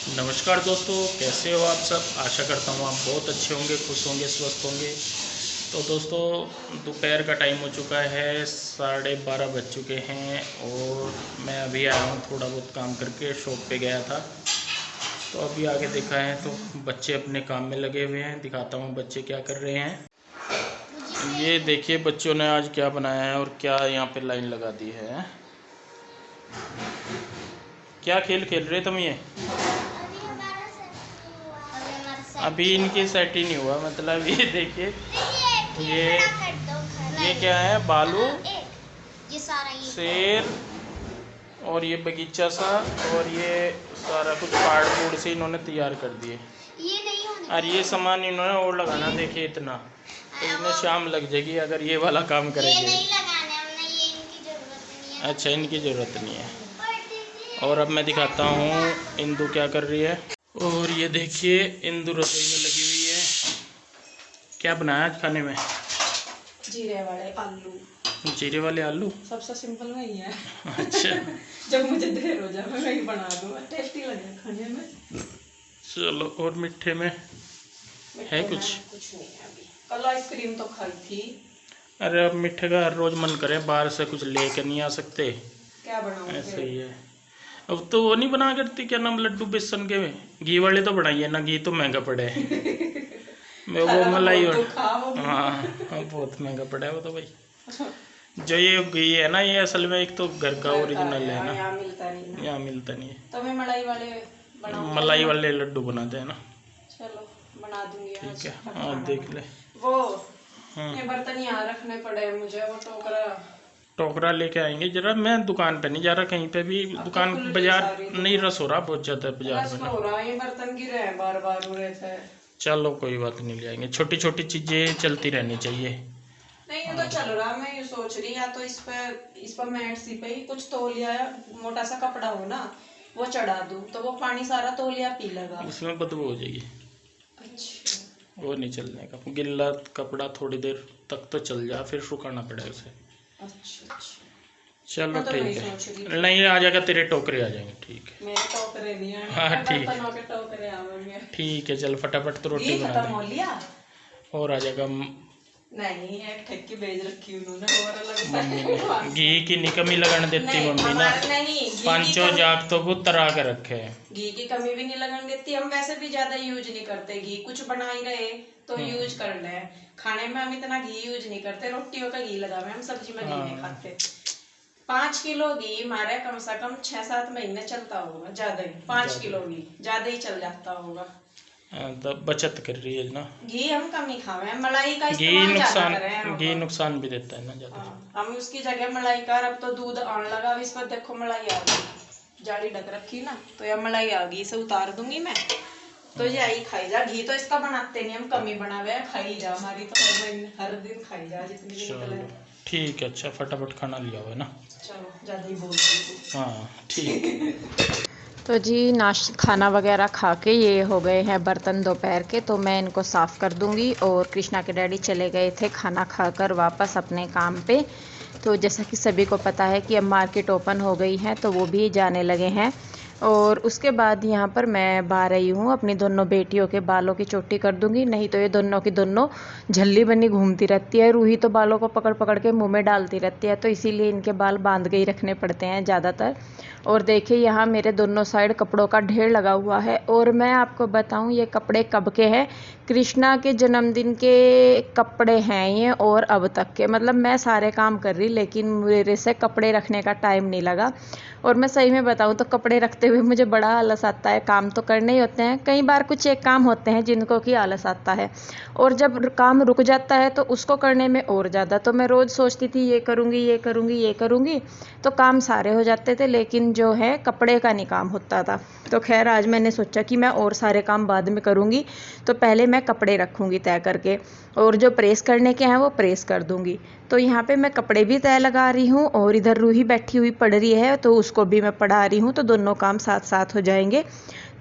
नमस्कार दोस्तों, कैसे हो आप सब। आशा करता हूँ आप बहुत अच्छे होंगे, खुश होंगे, स्वस्थ होंगे। तो दोस्तों, दोपहर का टाइम हो चुका है, 12:30 बज चुके हैं और मैं अभी आया हूँ थोड़ा बहुत काम करके। शॉप पे गया था तो अभी आगे देखा है तो बच्चे अपने काम में लगे हुए हैं। दिखाता हूँ बच्चे क्या कर रहे हैं। ये देखिए बच्चों ने आज क्या बनाया है और क्या यहाँ पे लाइन लगा दी है। क्या खेल खेल रहे तुम ये? अभी इनकी सेट ही नहीं हुआ। मतलब ये देखिए, ये क्या है, बालू, शेर और ये बगीचा सा, और ये सारा कुछ कार्ड बोर्ड से इन्होंने तैयार कर दिए। और ये सामान इन्होंने और लगाना, देखिए इतना, तो इन्हें शाम लग जाएगी अगर ये वाला काम करेंगे। अच्छा, इनकी ज़रूरत नहीं है। और अब मैं दिखाता हूँ इंदु क्या कर रही है। और ये देखिए इंदु रसोई में लगी हुई है। क्या बनाया आज खाने में? जीरे वाले आलू। जीरे वाले आलू सबसे सिंपल वही है। अच्छा जब मुझे देर हो जाए मैं वही बना दूँ, टेस्टी लगे खाने में। चलो, और मीठे में है कुछ? कुछ नहीं है अभी। कल आइसक्रीम तो खाई थी। अरे अब मीठे का हर रोज मन करे, बाहर से कुछ लेके नहीं आ सकते। क्या बनाऊँ? ऐसे ही है। अब तो वो नहीं बना करती, क्या नाम, लड्डू बेसन के घी वाले तो बनाइए ना, घी तो महंगा पड़े है। मैं वो मलाई और हाँ, बहुत महंगा पड़ा है वो तो भाई। जो ये घी है ना, ये असल में एक तो घर का ओरिजिनल है ना, यहाँ मिलता नहीं है। तो मैं मलाई वाले लड्डू बनाते हैं ना। चलो बना दूंगी। ठीक है, हाँ देख ले। वो ये बर्तन यहाँ रखने पड़े मुझे, वो टोकरा लेके आएंगे जरा। मैं दुकान पे नहीं जा रहा कहीं पे भी, दुकान बाजार नहीं, रस हो रहा बहुत ज्यादा बाजार में ना। ये बर्तन गिरे हैं बार बार हो रहे थे। चलो कोई बात नहीं, ले आएंगे। छोटी छोटी चीजें चलती रहनी चाहिए। नहीं ये तो चल रहा। मैं ये सोच रही, या तो इस पर मैट सी पे ही कुछ तौलिया या मोटा सा कपड़ा हो ना, वो चढ़ा दूं तो वो पानी सारा तौलिया पी लेगा। उसमें बदबू हो जाएगी। अच्छा, वो नहीं चलने का। गिल्ला कपड़ा थोड़ी देर तक तो चल जा, फिर सुखाना पड़ेगा उसे। अच्छा। चलो ठीक है, नहीं आ जाएगा, तेरे टोकरे आ जाएंगे। ठीक है, मेरे टोकरे नहीं आए। हाँ ठीक है, बर्तनों के टोकरे आवेंगे। ठीक है। चल फटाफट तो रोटी बना खत्म हो लिया और आ जाएगा। नहीं, एक ठेकी भेज रखी उन्होंने और अलग मम्मी ने घी की नहीं कमी लगन देती मम्मी ना। पांचों जाग तो वो तरा के रखे हैं। घी की कमी भी नहीं लगन देती। हम वैसे भी ज्यादा यूज नहीं करते घी, कुछ बना ही रहे तो यूज कर ले। खाने में हम इतना घी यूज नहीं करते, रोटियों का घी लगा हुआ, हम सब्जी में घी नहीं खाते। 5 किलो घी हमारे कम से कम 6-7 महीने चलता होगा, ज्यादा ही। 5 किलो घी ज्यादा ही चल जाता होगा। तो बचत कर रही है ना। घी हम कम ही खावे, मलाई का इस्तेमाल ज्यादा करें। घी नुकसान भी देता है ना ज्यादा। हम उसकी जगह मलाई का, अब तो दूध आने लगा। अब इस पर देखो मलाई आ गई, जाली ढक रखी ना, तो यह मलाई आ गई, इसे उतार दूंगी मैं। तो यही खाई जा। घी तो इसका बनाते नहीं हम, कम ही बनावे, खाई जा। हमारी तो हर दिन खाई जा जितनी भी निकले। ठीक है, अच्छा फटाफट खाना लिया हुआ है ना। चलो ज्यादा ही बोलती। हाँ ठीक। तो जी खाना वगैरह खा के ये हो गए हैं बर्तन दोपहर के, तो मैं इनको साफ़ कर दूंगी। और कृष्णा के डैडी चले गए थे खाना खाकर वापस अपने काम पे। तो जैसा कि सभी को पता है कि अब मार्केट ओपन हो गई है, तो वो भी जाने लगे हैं। और उसके बाद यहाँ पर मैं बाहर आई हूँ, अपनी दोनों बेटियों के बालों की चोटी कर दूंगी। नहीं तो ये दोनों की दोनों झल्ली बनी घूमती रहती है। रूही तो बालों को पकड़ पकड़ के मुंह में डालती रहती है, तो इसीलिए इनके बाल बांध के ही रखने पड़ते हैं ज़्यादातर। और देखिए यहाँ मेरे दोनों साइड कपड़ों का ढेर लगा हुआ है। और मैं आपको बताऊँ ये कपड़े कब के हैं, कृष्णा के जन्मदिन के कपड़े हैं ये, और अब तक के। मतलब मैं सारे काम कर रही, लेकिन मेरे से कपड़े रखने का टाइम नहीं लगा। और मैं सही में बताऊँ तो कपड़े रखते हुए मुझे बड़ा आलस आता है। काम तो करने ही होते हैं, कई बार कुछ एक काम होते हैं जिनको कि आलस आता है, और जब काम रुक जाता है तो उसको करने में और ज़्यादा। तो मैं रोज़ सोचती थी ये करूँगी ये करूँगी ये करूँगी, तो काम सारे हो जाते थे, लेकिन जो है कपड़े का नहीं काम होता था। तो खैर आज मैंने सोचा कि मैं और सारे काम बाद में करूँगी, तो पहले मैं कपड़े रखूँगी तय करके, और जो प्रेस करने के हैं वो प्रेस कर दूँगी। तो यहाँ पे मैं कपड़े भी तय लगा रही हूँ, और इधर रूही बैठी हुई पढ़ रही है, तो उसको भी मैं पढ़ा रही हूँ, तो दोनों काम साथ साथ हो जाएंगे।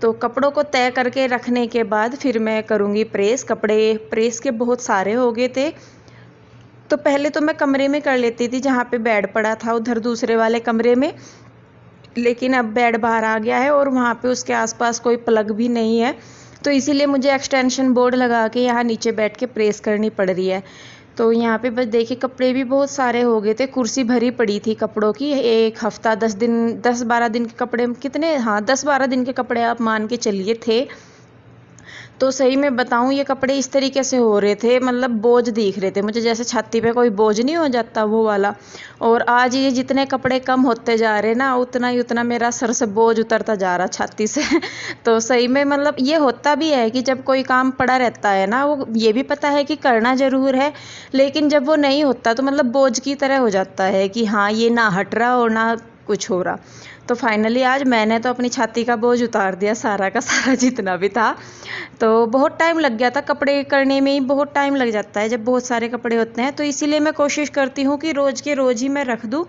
तो कपड़ों को तय करके रखने के बाद फिर मैं करूँगी प्रेस। कपड़े प्रेस के बहुत सारे हो गए थे, तो पहले तो मैं कमरे में कर लेती थी जहाँ पे बेड पड़ा था, उधर दूसरे वाले कमरे में। लेकिन अब बेड बाहर आ गया है और वहाँ पे उसके आसपास कोई प्लग भी नहीं है, तो इसीलिए मुझे एक्सटेंशन बोर्ड लगा के यहाँ नीचे बैठ के प्रेस करनी पड़ रही है। तो यहाँ पे बस देखिए कपड़े भी बहुत सारे हो गए थे, कुर्सी भरी पड़ी थी कपड़ों की। एक हफ्ता 10-12 दिन के कपड़े, कितने, हाँ 10-12 दिन के कपड़े आप मान के चलिए थे। तो सही में बताऊं, ये कपड़े इस तरीके से हो रहे थे, मतलब बोझ दिख रहे थे मुझे, जैसे छाती पे कोई बोझ नहीं हो जाता वो वाला। और आज ये जितने कपड़े कम होते जा रहे ना, उतना मेरा सर से बोझ उतरता जा रहा छाती से। तो सही में मतलब ये होता भी है कि जब कोई काम पड़ा रहता है ना, वो ये भी पता है कि करना ज़रूर है, लेकिन जब वो नहीं होता तो मतलब बोझ की तरह हो जाता है कि हाँ ये ना हट रहा और ना कुछ हो रहा। तो फाइनली आज मैंने तो अपनी छाती का बोझ उतार दिया, सारा का सारा जितना भी था। तो बहुत टाइम लग गया था, कपड़े करने में ही बहुत टाइम लग जाता है जब बहुत सारे कपड़े होते हैं। तो इसीलिए मैं कोशिश करती हूँ कि रोज़ के रोज़ ही मैं रख दूँ।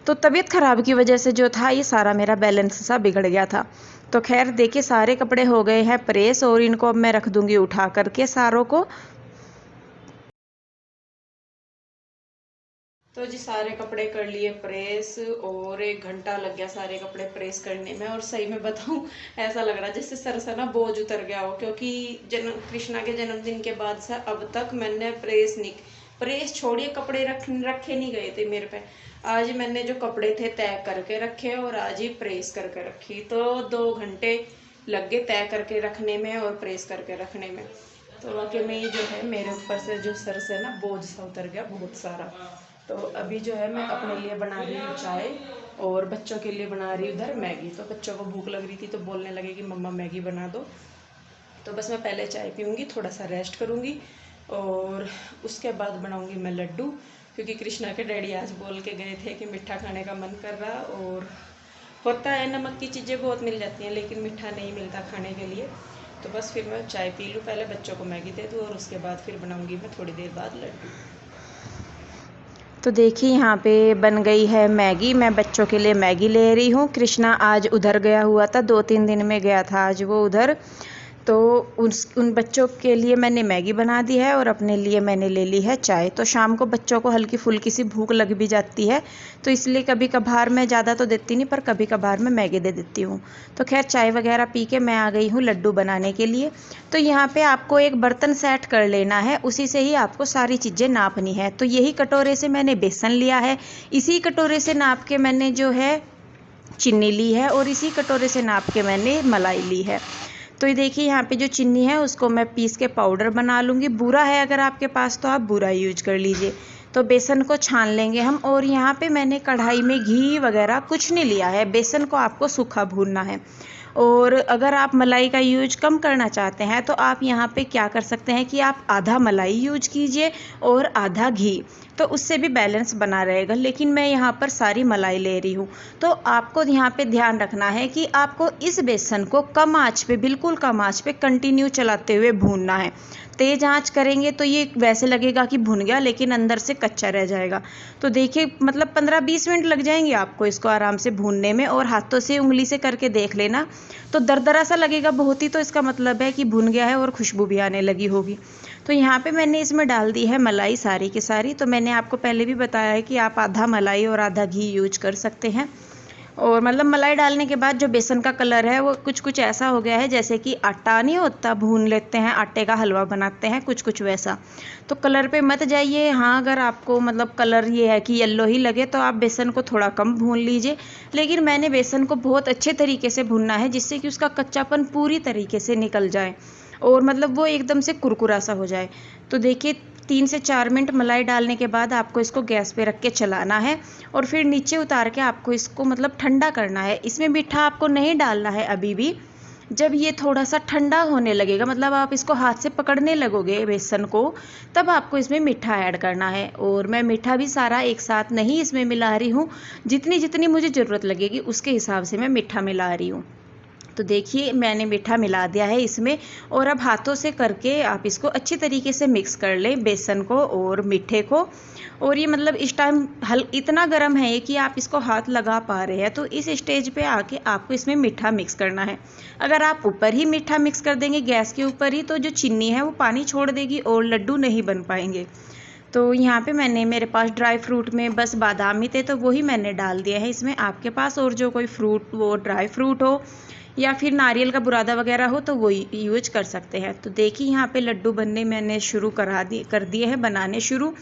तो तबीयत ख़राब की वजह से जो था ये सारा मेरा बैलेंस सा बिगड़ गया था। तो खैर देखिए सारे कपड़े हो गए हैं प्रेस, और इनको अब मैं रख दूँगी उठा करके सारों को। तो जी सारे कपड़े कर लिए प्रेस, और 1 घंटा लग गया सारे कपड़े प्रेस करने में। और सही में बताऊं, ऐसा लग रहा है जैसे सर से ना बोझ उतर गया हो, क्योंकि कृष्णा के जन्मदिन के बाद से अब तक मैंने प्रेस छोड़िए, कपड़े रखे नहीं गए थे मेरे पे। आज मैंने जो कपड़े थे तय करके रखे और आज ही प्रेस करके रखी। तो 2 घंटे लग गए तय करके रखने में और प्रेस करके रखने में। तो वाकई में ये जो है मेरे ऊपर से जो सर से ना बोझ सा उतर गया बहुत सारा। तो अभी जो है मैं अपने लिए बना रही हूँ चाय, और बच्चों के लिए बना रही हूँ उधर मैगी। तो बच्चों को भूख लग रही थी तो बोलने लगे कि मम्मा मैगी बना दो। तो बस मैं पहले चाय पीऊँगी, थोड़ा सा रेस्ट करूँगी, और उसके बाद बनाऊँगी मैं लड्डू। क्योंकि कृष्णा के डैडी आज बोल के गए थे कि मीठा खाने का मन कर रहा, और होता है नमक की चीज़ें बहुत मिल जाती हैं लेकिन मीठा नहीं मिलता खाने के लिए। तो बस फिर मैं चाय पी लूँ, पहले बच्चों को मैगी दे दूँ, और उसके बाद फिर बनाऊँगी मैं थोड़ी देर बाद लड्डू। तो देखिए यहाँ पे बन गई है मैगी, मैं बच्चों के लिए मैगी ले रही हूँ। कृष्णा आज उधर गया हुआ था, 2-3 दिन में गया था आज वो उधर। तो उन बच्चों के लिए मैंने मैगी बना दी है और अपने लिए मैंने ले ली है चाय। तो शाम को बच्चों को हल्की फुल्की सी भूख लग भी जाती है, तो इसलिए कभी कभार मैं ज़्यादा तो देती नहीं, पर कभी कभार मैं मैगी दे देती हूँ। तो खैर चाय वगैरह पी के मैं आ गई हूँ लड्डू बनाने के लिए। तो यहाँ पे आपको एक बर्तन सेट कर लेना है, उसी से ही आपको सारी चीज़ें नापनी है। तो यही कटोरे से मैंने बेसन लिया है, इसी कटोरे से नाप के मैंने जो है चीनी ली है, और इसी कटोरे से नाप के मैंने मलाई ली है। तो ये देखिए यहाँ पे जो चीनी है उसको मैं पीस के पाउडर बना लूँगी। बूरा है अगर आपके पास तो आप बूरा यूज कर लीजिए। तो बेसन को छान लेंगे हम, और यहाँ पे मैंने कढ़ाई में घी वगैरह कुछ नहीं लिया है, बेसन को आपको सूखा भूनना है। और अगर आप मलाई का यूज कम करना चाहते हैं तो आप यहाँ पे क्या कर सकते हैं कि आप आधा मलाई यूज कीजिए और आधा घी, तो उससे भी बैलेंस बना रहेगा। लेकिन मैं यहाँ पर सारी मलाई ले रही हूँ। तो आपको यहाँ पे ध्यान रखना है कि आपको इस बेसन को कम आंच पे, बिल्कुल कम आंच पे कंटिन्यू चलाते हुए भूनना है। तेज़ आंच करेंगे तो ये वैसे लगेगा कि भुन गया, लेकिन अंदर से कच्चा रह जाएगा। तो देखिए मतलब 15-20 मिनट लग जाएंगे आपको इसको आराम से भूनने में, और हाथों से उंगली से करके देख लेना तो दरदरा सा लगेगा बहुत ही, तो इसका मतलब है कि भुन गया है और खुशबू भी आने लगी होगी। तो यहाँ पे मैंने इसमें डाल दी है मलाई सारी की सारी। तो मैंने आपको पहले भी बताया है कि आप आधा मलाई और आधा घी यूज कर सकते हैं। और मतलब मलाई डालने के बाद जो बेसन का कलर है वो कुछ कुछ ऐसा हो गया है जैसे कि आटा नहीं होता, भून लेते हैं आटे का हलवा बनाते हैं, कुछ कुछ वैसा। तो कलर पे मत जाइए। हाँ अगर आपको मतलब कलर ये है कि येलो ही लगे तो आप बेसन को थोड़ा कम भून लीजिए, लेकिन मैंने बेसन को बहुत अच्छे तरीके से भूनना है जिससे कि उसका कच्चापन पूरी तरीके से निकल जाए और मतलब वो एकदम से कुरकुरा सा हो जाए। तो देखिए 3 से 4 मिनट मलाई डालने के बाद आपको इसको गैस पे रख के चलाना है, और फिर नीचे उतार के आपको इसको मतलब ठंडा करना है। इसमें मीठा आपको नहीं डालना है अभी भी। जब ये थोड़ा सा ठंडा होने लगेगा, मतलब आप इसको हाथ से पकड़ने लगोगे बेसन को, तब आपको इसमें मीठा ऐड करना है। और मैं मीठा भी सारा एक साथ नहीं इसमें मिला रही हूँ, जितनी जितनी मुझे ज़रूरत लगेगी उसके हिसाब से मैं मीठा मिला रही हूँ। तो देखिए मैंने मीठा मिला दिया है इसमें, और अब हाथों से करके आप इसको अच्छी तरीके से मिक्स कर लें बेसन को और मीठे को। और ये मतलब इस टाइम इतना गर्म है कि आप इसको हाथ लगा पा रहे हैं। तो इस स्टेज पे आके आपको इसमें मीठा मिक्स करना है। अगर आप ऊपर ही मीठा मिक्स कर देंगे गैस के ऊपर ही, तो जो चीनी है वो पानी छोड़ देगी और लड्डू नहीं बन पाएंगे। तो यहाँ पे मैंने, मेरे पास ड्राई फ्रूट में बस बादाम ही थे तो वही मैंने डाल दिया है इसमें। आपके पास और जो कोई फ्रूट, वो ड्राई फ्रूट हो या फिर नारियल का बुरादा वगैरह हो तो वो यूज कर सकते हैं। तो देखिए यहाँ पे लड्डू बनने मैंने शुरू कर दिए हैं बनाने शुरू।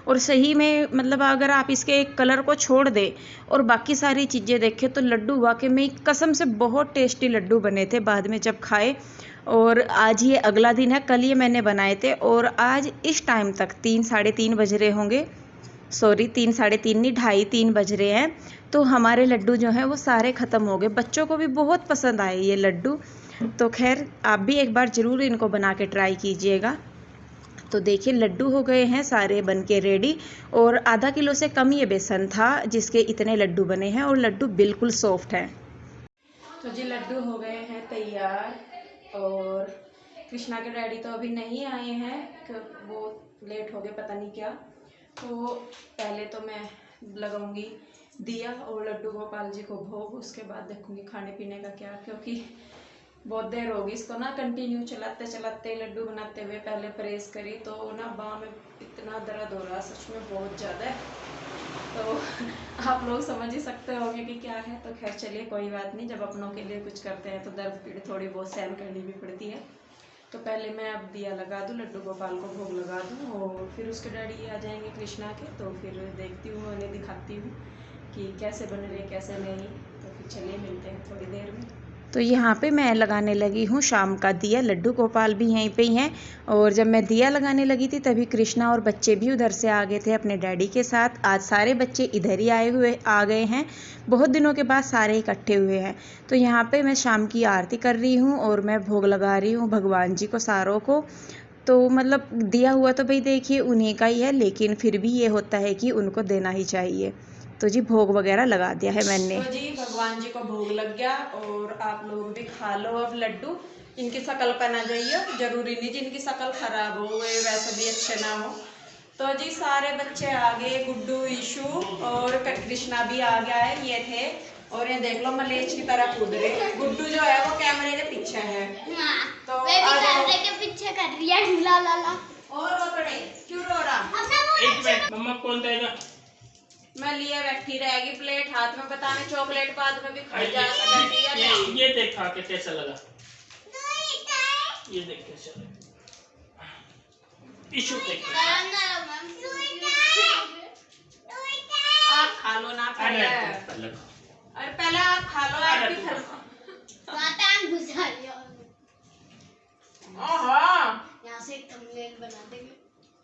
और सही में मतलब अगर आप इसके कलर को छोड़ दें और बाकी सारी चीज़ें देखें तो लड्डू वाकई में कसम से बहुत टेस्टी लड्डू बने थे बाद में जब खाए। और आज ये अगला दिन है, कल ये मैंने बनाए थे और आज इस टाइम तक 3 साढ़े 3 बज रहे होंगे, सॉरी 3 साढ़े 3 नहीं, 2:30-3 बज रहे हैं। तो हमारे लड्डू जो हैं वो सारे ख़त्म हो गए। बच्चों को भी बहुत पसंद आए ये लड्डू। तो खैर आप भी एक बार ज़रूर इनको बना के ट्राई कीजिएगा। तो देखिए लड्डू हो गए हैं सारे बन के रेडी। और आधा किलो से कम ये बेसन था जिसके इतने लड्डू बने हैं और लड्डू बिल्कुल सॉफ्ट हैं। तो जी लड्डू हो गए हैं तैयार। और कृष्णा के डैडी तो अभी नहीं आए हैं, वो लेट हो गए पता नहीं क्या। तो पहले तो मैं लगाऊंगी दिया और लड्डू गोपाल जी को भोग, उसके बाद देखूंगी खाने पीने का क्या, क्योंकि बहुत देर होगी इसको ना कंटिन्यू चलाते चलाते लड्डू बनाते हुए। पहले प्रेस करी तो ना बाँह में इतना दर्द हो रहा सच में बहुत ज़्यादा है। तो आप लोग समझ ही सकते होंगे कि क्या है। तो खैर चलिए कोई बात नहीं, जब अपनों के लिए कुछ करते हैं तो दर्द पीड़ थोड़ी बहुत सहन करनी भी पड़ती है। तो पहले मैं अब दिया लगा दूँ, लड्डू गोपाल को भोग लगा दूँ और फिर उसके डैडी आ जाएंगे कृष्णा के। तो फिर देखती हूँ, उन्हें दिखाती हूँ कि कैसे बन रहे कैसे नहीं। तो फिर चलिए मिलते हैं थोड़ी देर में। तो यहाँ पे मैं लगाने लगी हूँ शाम का दिया। लड्डू गोपाल भी यहीं पे ही हैं। और जब मैं दिया लगाने लगी थी तभी कृष्णा और बच्चे भी उधर से आ गए थे अपने डैडी के साथ। आज सारे बच्चे इधर ही आ गए हैं, बहुत दिनों के बाद सारे इकट्ठे हुए हैं। तो यहाँ पे मैं शाम की आरती कर रही हूँ और मैं भोग लगा रही हूँ भगवान जी को सारों को। तो मतलब दिया हुआ तो भाई देखिए उन्हीं का ही है, लेकिन फिर भी ये होता है कि उनको देना ही चाहिए। तो जी भोग वगैरह लगा दिया है मैंने। तो जी भगवान जी को भोग लग गया और आप लोग भी खा लो अब लड्डू। इनकी शक्ल पर ना जाइए, जरूरी नहीं जिनकी शक्ल खराब हो वे वैसे भी अच्छे ना हो। तो जी सारे बच्चे आ गए, गुड्डू, ईशू और कृष्णा भी आ गया है, ये थे। और ये देख लो मलेच की तरह कूद रहे। गुड्डू जो है वो कैमरे के पीछे है। तो कैमरे के पीछे कर रही है ला ला ला। और वो पड़े क्यों रो रहा? एक मिनट, मम्मा कौन देगा? मैं लिए बैठी रहेगी प्लेट हाथ में, बताने चॉकलेट बाद में भी खाई जा सकती है। ये देख खा के कैसा लगा, ये देख कैसा लगा। इशू देख आप खा लो ना पहले। अरे पहले आप खा लो, आप भी खा लो। यहाँ से एक थंबनेल बना देंगे।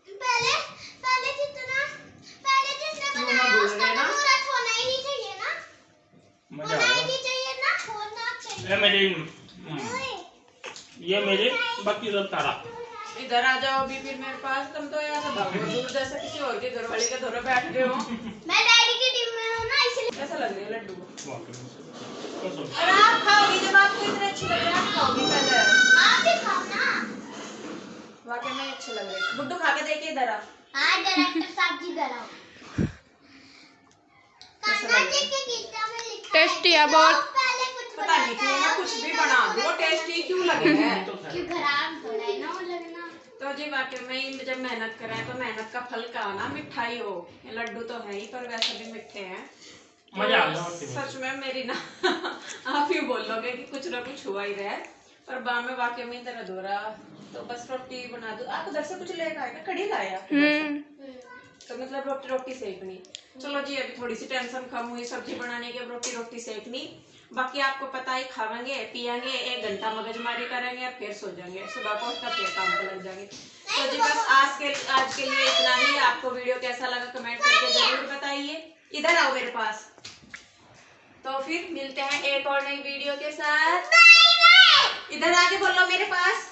पहले जिसने बनाया उसका तो पूरा होना ही नहीं चाहिए ना, मजा होना ही नहीं चाहिए ना, होना चाहिए। ये मेरे बाकी सब तारा। इधर आ जाओ अभी फिर मेरे पास। तुम तो यहाँ से भागो दूर जैसे किसी और के घर वाले के घर बैठ गए हो। मैं डैडी की टीम में हूँ ना, इसलिए। कैसा लग रहा है लड्डू? कसम। अरे आप खाओगी, जब आपको इतने अच्छे लग रहे हैं आप खाओगी पहले। आप भी खाओ ना। वाकई में अच्छे लग रहे हैं। गुड्डू खा के देखिए इधर। हाँ डायरेक्टर साहब जी इधर आओ। टेस्टी है बहुत। पहले कुछ पता नहीं क्यों ना कुछ भी बना दो टेस्टी क्यों लगे है। क्यों खराब हो रहा है ना वो लगना। तो जी वाकई में जब मेहनत करें तो मेहनत का फल का ना मिठाई हो। ये लड्डू तो है ही पर वैसे भी मीठे हैं। मजा आ गया। सच में मेरी ना आप ही बोलोगे कि कुछ ना कुछ हुआ ही रहा है, पर बाम में वाकई में दर्द हो रहा। तो बस रोटी बना दो। आप उधर से कुछ लेकर आए ना, कड़ी लाया तो मतलब रोटी सेकनी। चलो जी अभी थोड़ी सी टेंशन कम हुई सब्जी बनाने की, अब रोटी सेकनी। बाकी आपको पता ही खाएंगे पियेंगे, 1 घंटा मगजमारी करेंगे और फिर सो जाएंगे। सुबह को उठकर फिर काम पर लग जाएंगे। तो जी बस आज के लिए इतना ही। आपको वीडियो कैसा लगा कमेंट करके जरूर बताइए। इधर आओ मेरे पास। तो फिर मिलते हैं एक और नई वीडियो के साथ। इधर आके बोलो मेरे पास।